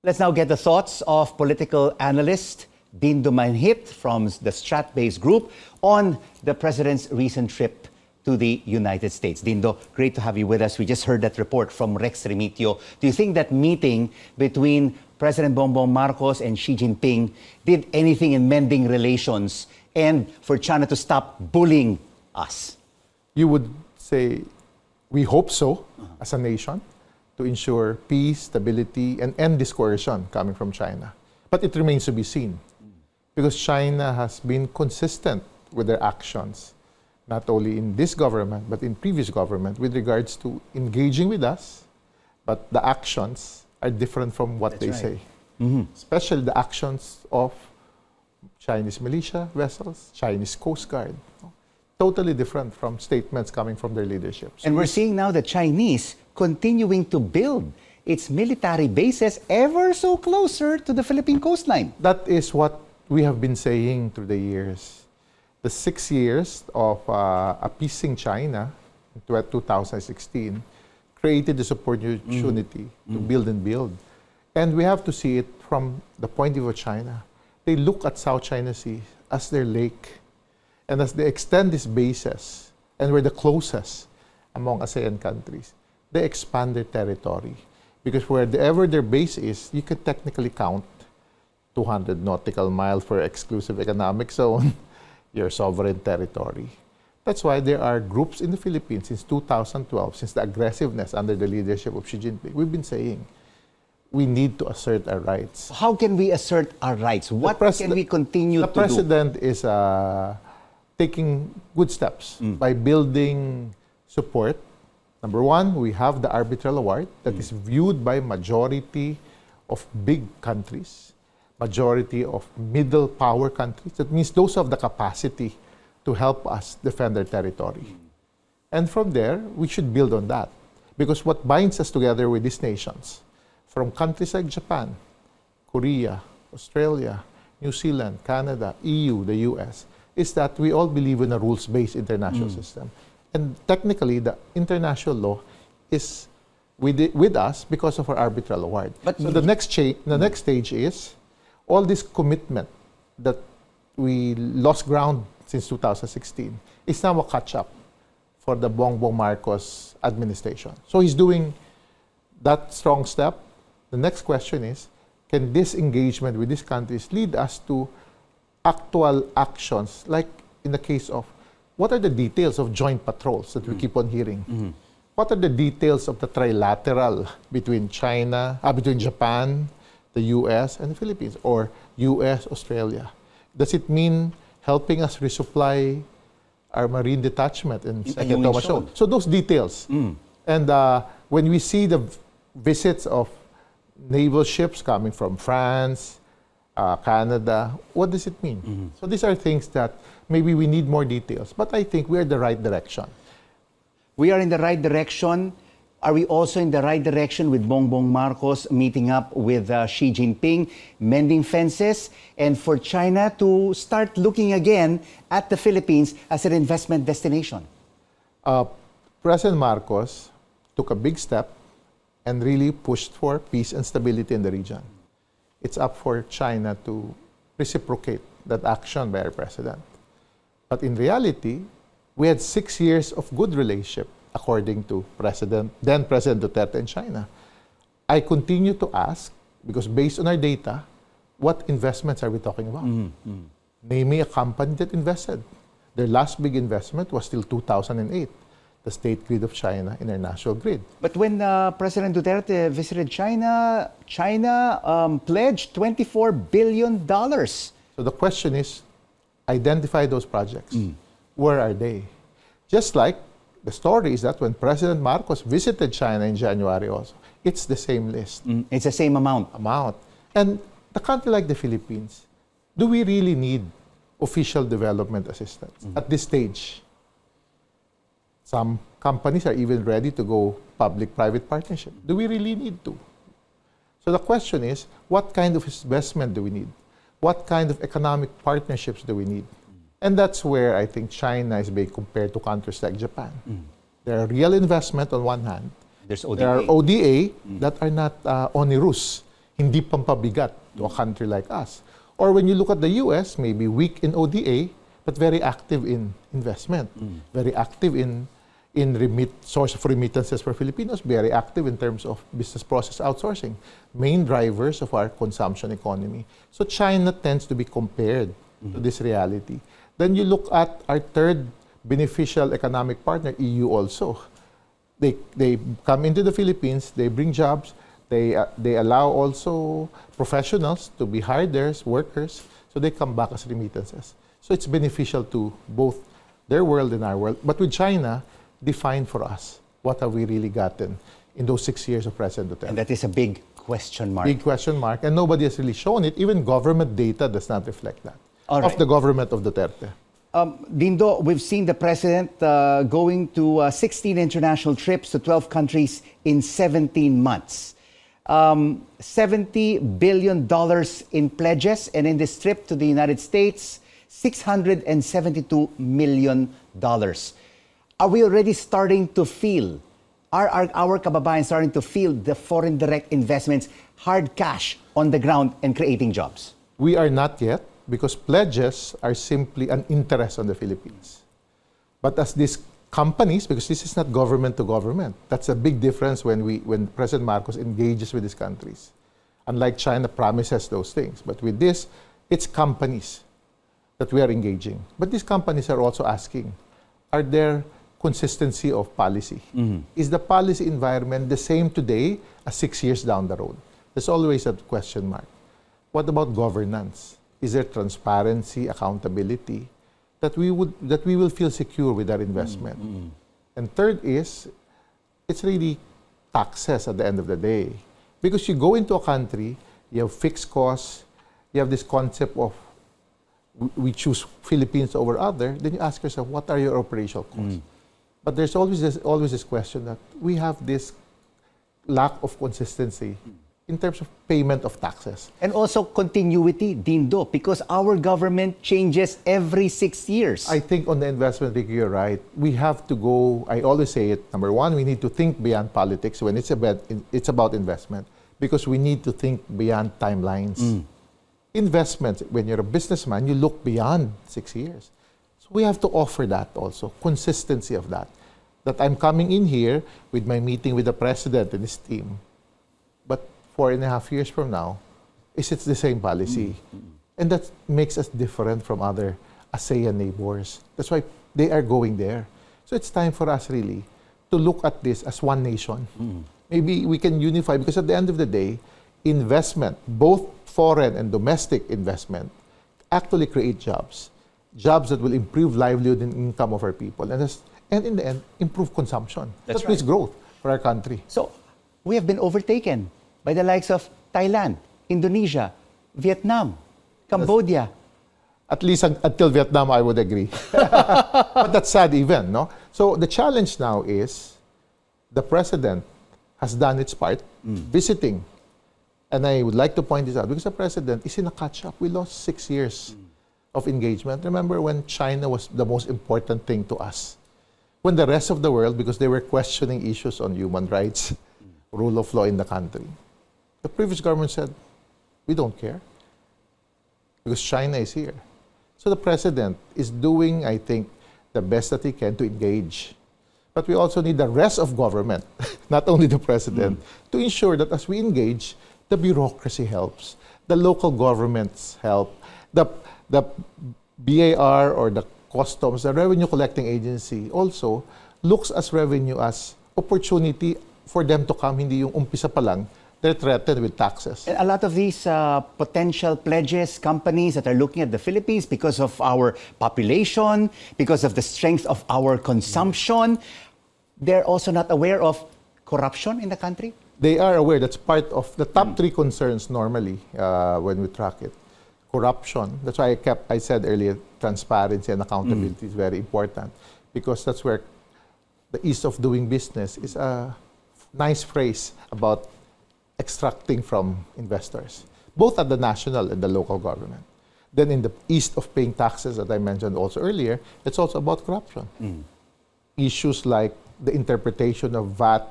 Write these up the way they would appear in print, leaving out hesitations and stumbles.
Let's now get the thoughts of political analyst Dindo Manhit from the Strat-based group on the president's recent trip to the United States. Dindo, great to have you with us. We just heard that report from Rex Remitio. Do you think that meeting between President Bongbong Marcos and Xi Jinping did anything in mending relations and for China to stop bullying us? You would say, we hope so as a nation, to ensure peace, stability, and end this coercion coming from China. But it remains to be seen, because China has been consistent with their actions, not only in this government, but in previous government, with regards to engaging with us, but the actions are different from what they say. Especially the actions of Chinese militia vessels, Chinese Coast Guard. Totally different from statements coming from their leadership. And we're seeing now the Chinese continuing to build its military bases ever so closer to the Philippine coastline. That is what we have been saying through the years. The 6 years of appeasing China in 2016 created this opportunity to build and build. And we have to see it from the point of view of China. They look at South China Sea as their lake. And as they extend these bases, and we're the closest among ASEAN countries, they expand their territory. Because wherever their base is, you can technically count 200 nautical miles for exclusive economic zone, your sovereign territory. That's why there are groups in the Philippines since 2012, since the aggressiveness under the leadership of Xi Jinping. We've been saying, we need to assert our rights. How can we assert our rights? What can we continue to do? The president is taking good steps by building support. Number one, we have the arbitral award that is viewed by majority of big countries, majority of middle power countries. That means those have the capacity to help us defend their territory. And from there, we should build on that. Because what binds us together with these nations, from countries like Japan, Korea, Australia, New Zealand, Canada, EU, the US, is that we all believe in a rules-based international system. And technically, the international law is with us because of our arbitral award. But so the next stage is all this commitment that we lost ground since 2016 is now a catch-up for the Bongbong Marcos administration. So he's doing that strong step. The next question is, can this engagement with these countries lead us to actual actions, like in the case of what are the details of joint patrols that we keep on hearing? What are the details of the trilateral between between Japan, the US, and the Philippines, or US, Australia? Does it mean helping us resupply our marine detachment in Second Thomas Shoal? So those details. And when we see the visits of naval ships coming from France, Canada, what does it mean? So these are things that maybe we need more details, but I think we are in the right direction. We are in the right direction. Are we also in the right direction with Bongbong Marcos meeting up with Xi Jinping, mending fences, and for China to start looking again at the Philippines as an investment destination? President Marcos took a big step and really pushed for peace and stability in the region. It's up for China to reciprocate that action by our president. But in reality, we had 6 years of good relationship, according to then President Duterte in China. I continue to ask, because based on our data, what investments are we talking about? Name me a company that invested. Their last big investment was till 2008. The state grid of China in their national grid. But when President Duterte visited China, China pledged $24 billion. So the question is, identify those projects. Where are they? Just like the story is that when President Marcos visited China in January also, it's the same list. It's the same amount. And the country like the Philippines, do we really need official development assistance at this stage? Some companies are even ready to go public-private partnership. Do we really need to? So the question is, what kind of investment do we need? What kind of economic partnerships do we need? And that's where I think China is being compared to countries like Japan. There are real investment on one hand. There's ODA. There are ODA that are not onerous. hindi pampabigat to a country like us. Or when you look at the US, maybe weak in ODA, but very active in investment, very active in source of remittances for Filipinos, very active in terms of business process outsourcing, main drivers of our consumption economy. So China tends to be compared to this reality. Then you look at our third beneficial economic partner, EU also. They come into the Philippines, they bring jobs, they allow also professionals to be hired there as workers, so they come back as remittances. So it's beneficial to both their world and our world. But with China, define for us, what have we really gotten in those 6 years of President Duterte? And that is a big question mark. Big question mark, and nobody has really shown it. Even government data does not reflect that, All of right. the government of Duterte. Dindo, we've seen the president going to 16 international trips to 12 countries in 17 months. $70 billion in pledges, and in this trip to the United States, $672 million. Are we already starting to feel, are our kababayan starting to feel the foreign direct investments, hard cash on the ground and creating jobs? We are not yet, because pledges are simply an interest on the Philippines. But as these companies, because this is not government to government, that's a big difference when President Marcos engages with these countries. Unlike China promises those things, but with this, it's companies that we are engaging. But these companies are also asking, are there consistency of policy? Is the policy environment the same today as 6 years down the road? There's always a question mark. What about governance? Is there transparency, accountability, that we will feel secure with our investment? And third is, it's really taxes at the end of the day. Because you go into a country, you have fixed costs, you have this concept of we choose Philippines over other, then you ask yourself, what are your operational costs? But there's always this question that we have this lack of consistency in terms of payment of taxes. And also continuity, Dindo, because our government changes every 6 years. I think on the investment, Ricky, you're right. We have to go, I always say it, number one, we need to think beyond politics when it's about investment, because we need to think beyond timelines. Investments, when you're a businessman, you look beyond 6 years. So we have to offer that also, consistency of that. That I'm coming in here with my meeting with the president and his team, but 4.5 years from now, is it the same policy? And that makes us different from other ASEAN neighbors. That's why they are going there. So it's time for us really to look at this as one nation. Maybe we can unify, because at the end of the day, investment, both foreign and domestic investment, actually create jobs. Jobs that will improve livelihood and income of our people. And in the end, improve consumption. That's That means growth for our country. So we have been overtaken by the likes of Thailand, Indonesia, Vietnam, Cambodia. At least until Vietnam, I would agree. But that's sad even, no? So the challenge now is the president has done its part, visiting. And I would like to point this out, because the president is in a catch-up. We lost 6 years of engagement. Remember when China was the most important thing to us? When the rest of the world, because they were questioning issues on human rights, rule of law in the country, the previous government said, we don't care, because China is here. So the president is doing, I think, the best that he can to engage. But we also need the rest of government, not only the president, to ensure that as we engage, the bureaucracy helps, the local governments help, the BAR or the customs, the revenue collecting agency also looks as revenue as opportunity for them to come, hindi yung umpisa pa lang, they're threatened with taxes. And a lot of these potential pledges, companies that are looking at the Philippines because of our population, because of the strength of our consumption, they're also not aware of corruption in the country? They are aware. That's part of the top 3 concerns normally when we track it. Corruption. That's why I said earlier, transparency and accountability is very important, because that's where the ease of doing business is a nice phrase about extracting from investors, both at the national and the local government. Then in the ease of paying taxes that I mentioned also earlier, it's also about corruption. Issues like the interpretation of VAT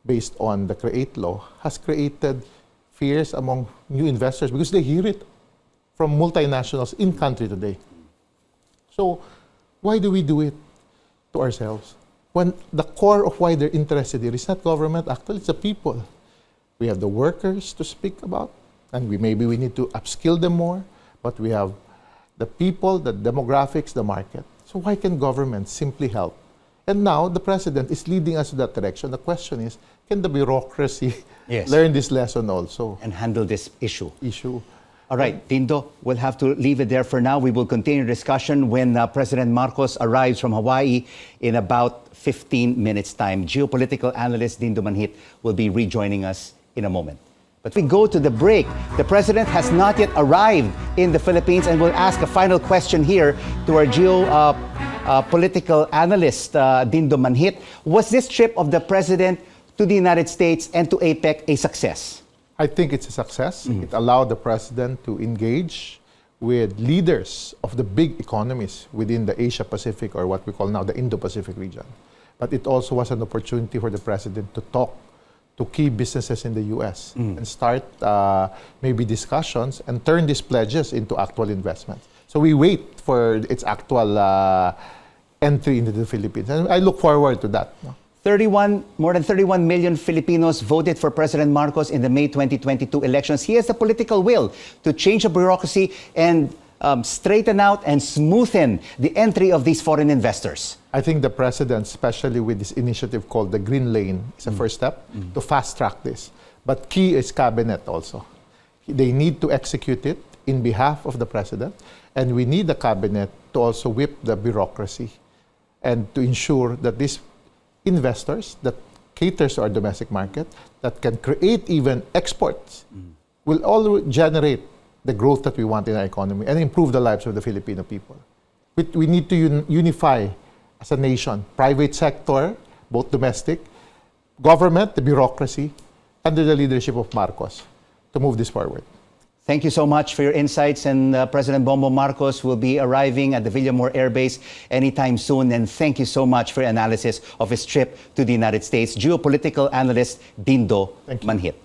based on the CREATE law has created fears among new investors because they hear it from multinationals in country today. So why do we do it to ourselves? When the core of why they're interested here is not government, actually it's the people. We have the workers to speak about, and maybe we need to upskill them more, but we have the people, the demographics, the market. So why can government simply help? And now the president is leading us to that direction. The question is, can the bureaucracy learn this lesson also? And handle this issue. All right, Dindo, we'll have to leave it there for now. We will continue discussion when President Marcos arrives from Hawaii in about 15 minutes' time. Geopolitical analyst Dindo Manhit will be rejoining us in a moment. But we go to the break. The president has not yet arrived in the Philippines, and we'll ask a final question here to our geopolitical analyst, Dindo Manhit. Was this trip of the president to the United States and to APEC a success? I think it's a success. It allowed the president to engage with leaders of the big economies within the Asia-Pacific, or what we call now the Indo-Pacific region. But it also was an opportunity for the president to talk to key businesses in the U.S. and start maybe discussions and turn these pledges into actual investments. So we wait for its actual entry into the Philippines. And I look forward to that. More than 31 million Filipinos voted for President Marcos in the May 2022 elections. He has the political will to change the bureaucracy and straighten out and smoothen the entry of these foreign investors. I think the president, especially with this initiative called the Green Lane, is a first step to fast track this. But key is cabinet also. They need to execute it in behalf of the president, and we need the cabinet to also whip the bureaucracy and to ensure that these investors that caters to our domestic market, that can create even exports, will all generate the growth that we want in our economy and improve the lives of the Filipino people. We need to unify as a nation, private sector, both domestic, government, the bureaucracy, under the leadership of Marcos to move this forward. Thank you so much for your insights, and President Bongbong Marcos will be arriving at the Villamor Air Base anytime soon, and thank you so much for your analysis of his trip to the United States. Geopolitical analyst Dindo Manhit.